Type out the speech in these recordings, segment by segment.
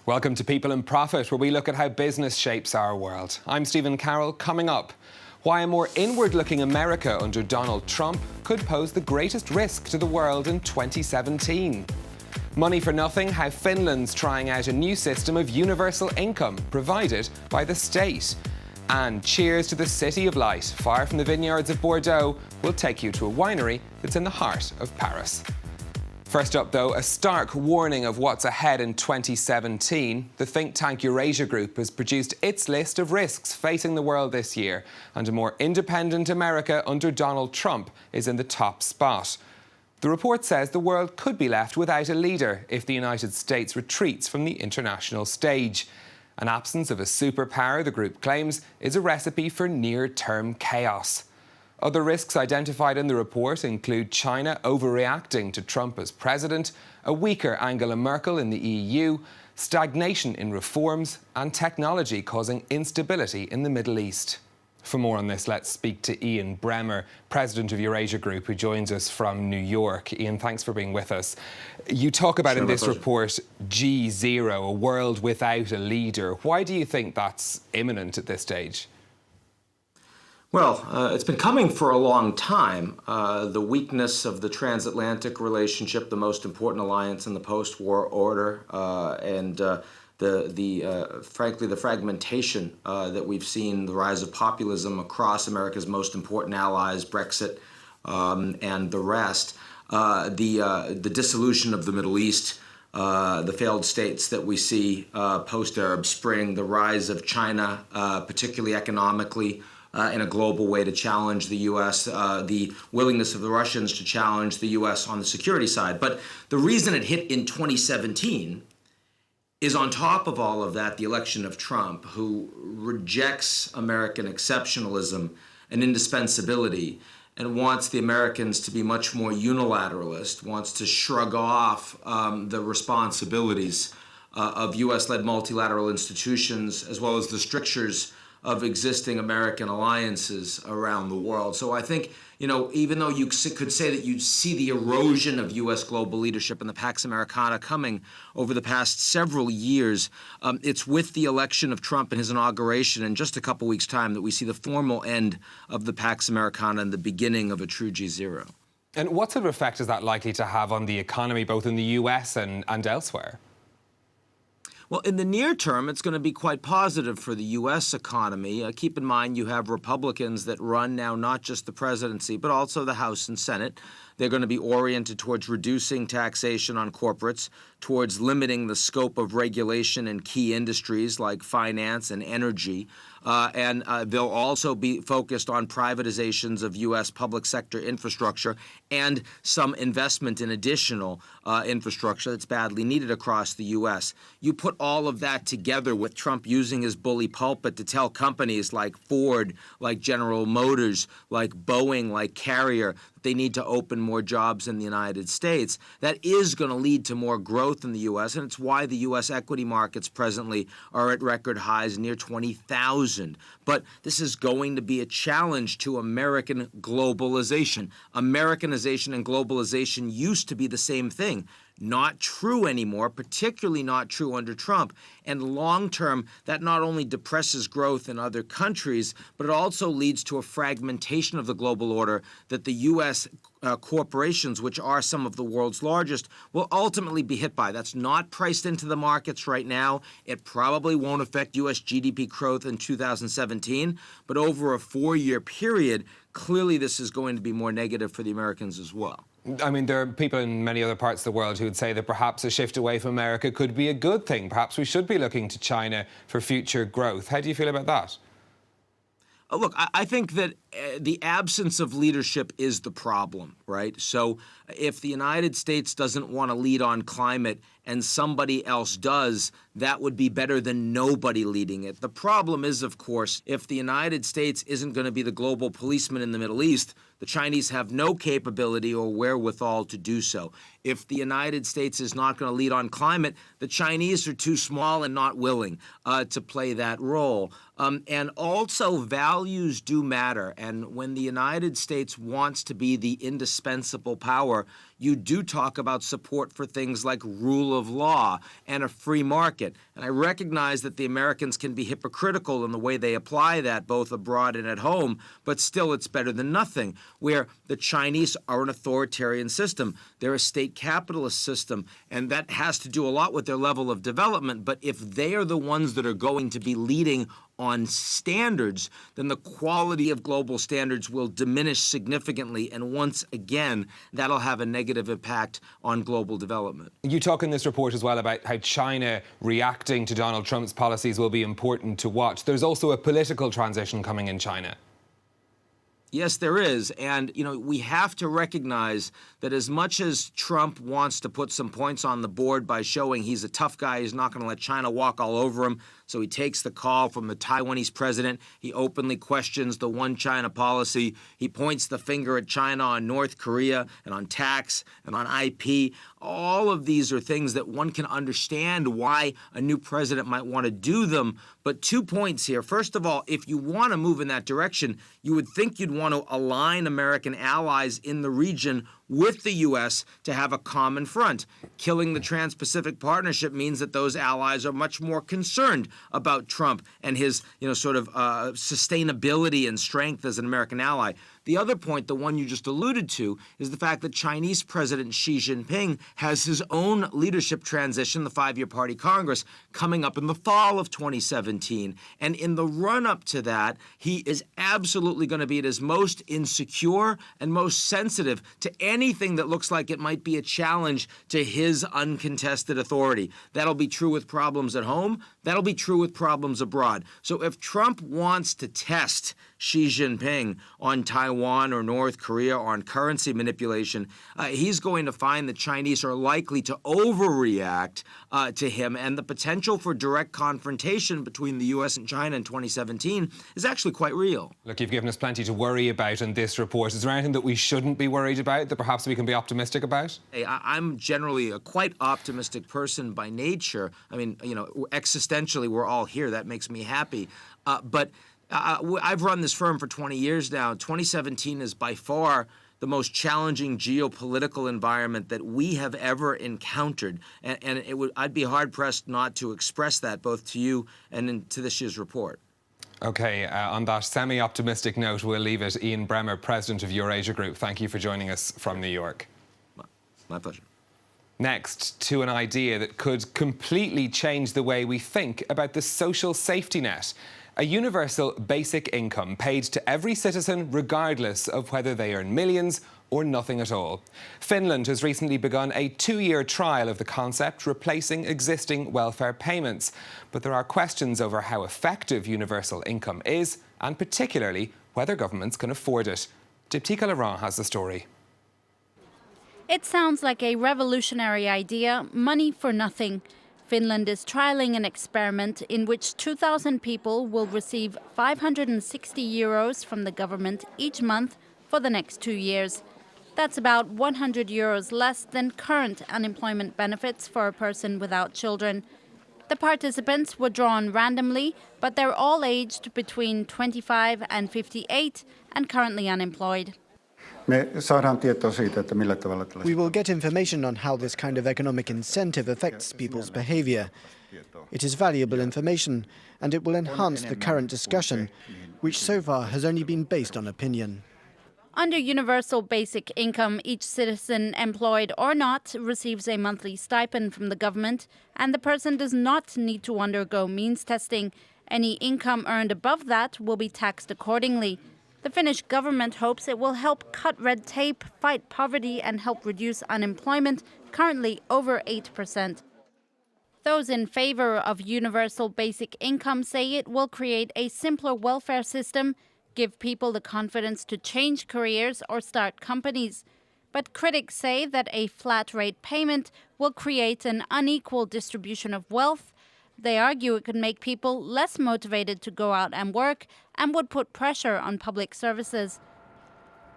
Welcome to People and Profit, where we look at how business shapes our world. I'm Stephen Carroll. Coming up, why a more inward-looking America under Donald Trump could pose the greatest risk to the world in 2017. Money for nothing, how Finland's trying out a new system of universal income provided by the state. And cheers to the City of Light, far from the vineyards of Bordeaux, will take you to a winery that's in the heart of Paris. First up, though, a stark warning of what's ahead in 2017. The think tank Eurasia Group has produced its list of risks facing the world this year, and a more independent America under Donald Trump is in the top spot. The report says the world could be left without a leader if the United States retreats from the international stage. An absence of a superpower, the group claims, is a recipe for near-term chaos. Other risks identified in the report include China overreacting to Trump as president, a weaker Angela Merkel in the EU, stagnation in reforms, and technology causing instability in the Middle East. For more on this, let's speak to Ian Bremmer, president of Eurasia Group, who joins us from New York. Ian, thanks for being with us. You talk about in this report G0, a world without a leader. Why do you think that's imminent at this stage? Well, it's been coming for a long time. The weakness of the transatlantic relationship, the most important alliance in the post-war order, and frankly, the fragmentation that we've seen, the rise of populism across America's most important allies, Brexit and the rest, the dissolution of the Middle East, the failed states that we see post-Arab Spring, the rise of China, particularly economically, in a global way to challenge the U.S., the willingness of the Russians to challenge the U.S. on the security side. But the reason it hit in 2017 is, on top of all of that, the election of Trump, who rejects American exceptionalism and indispensability and wants the Americans to be much more unilateralist, wants to shrug off the responsibilities of U.S.-led multilateral institutions, as well as the strictures of existing American alliances around the world. So I think, even though you could say that you see the erosion of U.S. global leadership and the Pax Americana coming over the past several years, it's with the election of Trump and his inauguration in just a couple weeks' time that we see the formal end of the Pax Americana and the beginning of a true G0. And what sort of effect is that likely to have on the economy, both in the U.S. and elsewhere? Well, in the near term, it's going to be quite positive for the U.S. economy. Keep in mind, you have Republicans that run now not just the presidency, but also the House and Senate. They're going to be oriented towards reducing taxation on corporates, towards limiting the scope of regulation in key industries like finance and energy. And they'll also be focused on privatizations of U.S. public sector infrastructure and some investment in additional infrastructure that's badly needed across the U.S. You put all of that together with Trump using his bully pulpit to tell companies like Ford, like General Motors, like Boeing, like Carrier, that they need to open more jobs in the United States. That is going to lead to more growth in the U.S., and it's why the U.S. equity markets presently are at record highs near 20,000. But this is going to be a challenge to American globalization. Americanization and globalization used to be the same thing. Not true anymore, particularly not true under Trump. And long-term, that not only depresses growth in other countries, but it also leads to a fragmentation of the global order that the U.S. Corporations, which are some of the world's largest, will ultimately be hit by. That's not priced into the markets right now. It probably won't affect U.S. GDP growth in 2017, but over a 4-year period, clearly this is going to be more negative for the Americans as well. I mean, there are people in many other parts of the world who would say that perhaps a shift away from America could be a good thing. Perhaps we should be looking to China for future growth. How do you feel about that? Look, I think that the absence of leadership is the problem, right? So if the United States doesn't want to lead on climate and somebody else does, that would be better than nobody leading it. The problem is, of course, if the United States isn't going to be the global policeman in the Middle East, the Chinese have no capability or wherewithal to do so. If the United States is not going to lead on climate, the Chinese are too small and not willing to play that role. And also, values do matter. And when the United States wants to be the indispensable power, you do talk about support for things like rule of law and a free market. And I recognize that the Americans can be hypocritical in the way they apply that, both abroad and at home, but still it's better than nothing, where the Chinese are an authoritarian system. They're a state capitalist system, and that has to do a lot with their level of development. But if they are the ones that are going to be leading on standards, then the quality of global standards will diminish significantly. And once again, that'll have a negative impact on global development. You talk in this report as well about how China reacting to Donald Trump's policies will be important to watch. There's also a political transition coming in China. Yes, there is. And, we have to recognize that as much as Trump wants to put some points on the board by showing he's a tough guy, he's not going to let China walk all over him. So he takes the call from the Taiwanese president. He openly questions the one China policy. He points the finger at China on North Korea and on tax and on IP. All of these are things that one can understand why a new president might want to do them. But 2 points here. First of all, if you want to move in that direction, you would think you'd want to align American allies in the region with the U.S. to have a common front. Killing the Trans-Pacific Partnership means that those allies are much more concerned about Trump and his, sustainability and strength as an American ally. The other point, the one you just alluded to, is the fact that Chinese President Xi Jinping has his own leadership transition, the five-year Party Congress, coming up in the fall of 2017. And in the run-up to that, he is absolutely going to be at his most insecure and most sensitive to anything that looks like it might be a challenge to his uncontested authority. That'll be true with problems at home. That'll be true with problems abroad. So if Trump wants to test Xi Jinping on Taiwan or North Korea or on currency manipulation, he's going to find the Chinese are likely to overreact to him, and the potential for direct confrontation between the U.S. and China in 2017 is actually quite real. Look, you've given us plenty to worry about in this report. Is there anything that we shouldn't be worried about, that perhaps we can be optimistic about? Hey, I'm generally a quite optimistic person by nature. I mean, existentially, we're all here. That makes me happy. But I've run this firm for 20 years now. 2017 is by far the most challenging geopolitical environment that we have ever encountered. And I'd be hard-pressed not to express that both to you and to this year's report. OK, on that semi-optimistic note, we'll leave it. Ian Bremmer, president of Eurasia Group, thank you for joining us from New York. My pleasure. Next, to an idea that could completely change the way we think about the social safety net. A universal basic income paid to every citizen regardless of whether they earn millions or nothing at all. Finland has recently begun a 2-year trial of the concept, replacing existing welfare payments. But there are questions over how effective universal income is, and particularly whether governments can afford it. Diptika Laurent has the story. It sounds like a revolutionary idea, money for nothing. Finland is trialling an experiment in which 2,000 people will receive 560 euros from the government each month for the next 2 years. That's about 100 euros less than current unemployment benefits for a person without children. The participants were drawn randomly, but they're all aged between 25 and 58 and currently unemployed. We will get information on how this kind of economic incentive affects people's behavior. It is valuable information, and it will enhance the current discussion, which so far has only been based on opinion. Under universal basic income, each citizen, employed or not, receives a monthly stipend from the government, and the person does not need to undergo means testing. Any income earned above that will be taxed accordingly. The Finnish government hopes it will help cut red tape, fight poverty, and help reduce unemployment, currently over 8%. Those in favor of universal basic income say it will create a simpler welfare system, give people the confidence to change careers or start companies. But critics say that a flat rate payment will create an unequal distribution of wealth. They argue it could make people less motivated to go out and work and would put pressure on public services.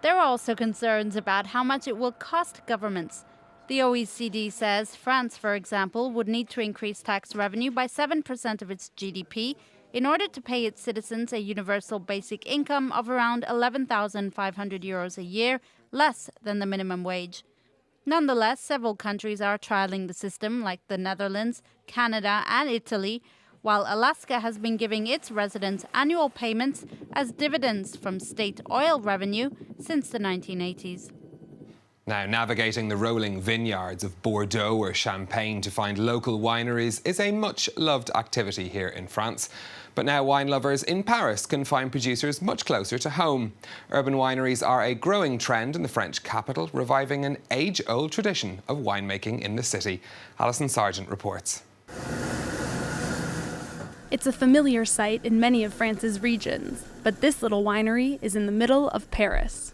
There are also concerns about how much it will cost governments. The OECD says France, for example, would need to increase tax revenue by 7% of its GDP in order to pay its citizens a universal basic income of around 11,500 euros a year, less than the minimum wage. Nonetheless, several countries are trialling the system, like the Netherlands, Canada and Italy, while Alaska has been giving its residents annual payments as dividends from state oil revenue since the 1980s. Now, navigating the rolling vineyards of Bordeaux or Champagne to find local wineries is a much-loved activity here in France. But now wine lovers in Paris can find producers much closer to home. Urban wineries are a growing trend in the French capital, reviving an age-old tradition of winemaking in the city. Alison Sargent reports. It's a familiar sight in many of France's regions, but this little winery is in the middle of Paris.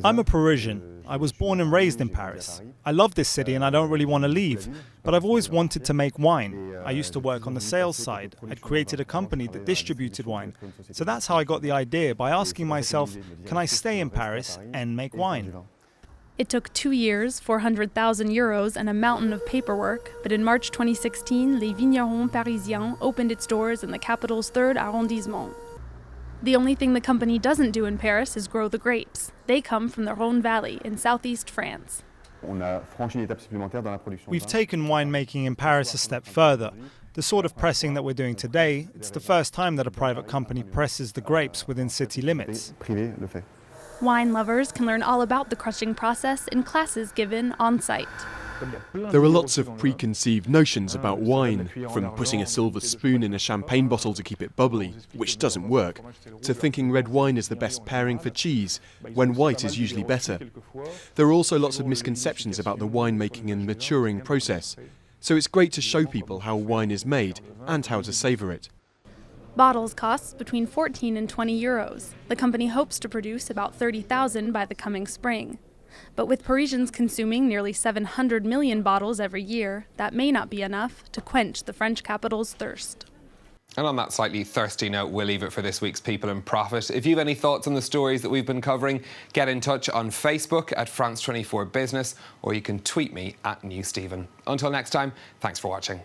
I'm a Parisian. I was born and raised in Paris. I love this city and I don't really want to leave, but I've always wanted to make wine. I used to work on the sales side. I'd created a company that distributed wine. So that's how I got the idea, by asking myself, can I stay in Paris and make wine? It took 2 years, 400,000 euros, and a mountain of paperwork, but in March 2016, Les Vignerons Parisiens opened its doors in the capital's 3rd arrondissement. The only thing the company doesn't do in Paris is grow the grapes. They come from the Rhône Valley in southeast France. We've taken winemaking in Paris a step further. The sort of pressing that we're doing today, it's the first time that a private company presses the grapes within city limits. Wine lovers can learn all about the crushing process in classes given on site. There are lots of preconceived notions about wine, from putting a silver spoon in a champagne bottle to keep it bubbly, which doesn't work, to thinking red wine is the best pairing for cheese, when white is usually better. There are also lots of misconceptions about the winemaking and maturing process, so it's great to show people how wine is made and how to savour it. Bottles cost between 14 and 20 euros. The company hopes to produce about 30,000 by the coming spring. But with Parisians consuming nearly 700 million bottles every year, that may not be enough to quench the French capital's thirst. And on that slightly thirsty note, we'll leave it for this week's People in Profit. If you have any thoughts on the stories that we've been covering, get in touch on Facebook at France 24 Business, or you can tweet me at NewStephen. Until next time, thanks for watching.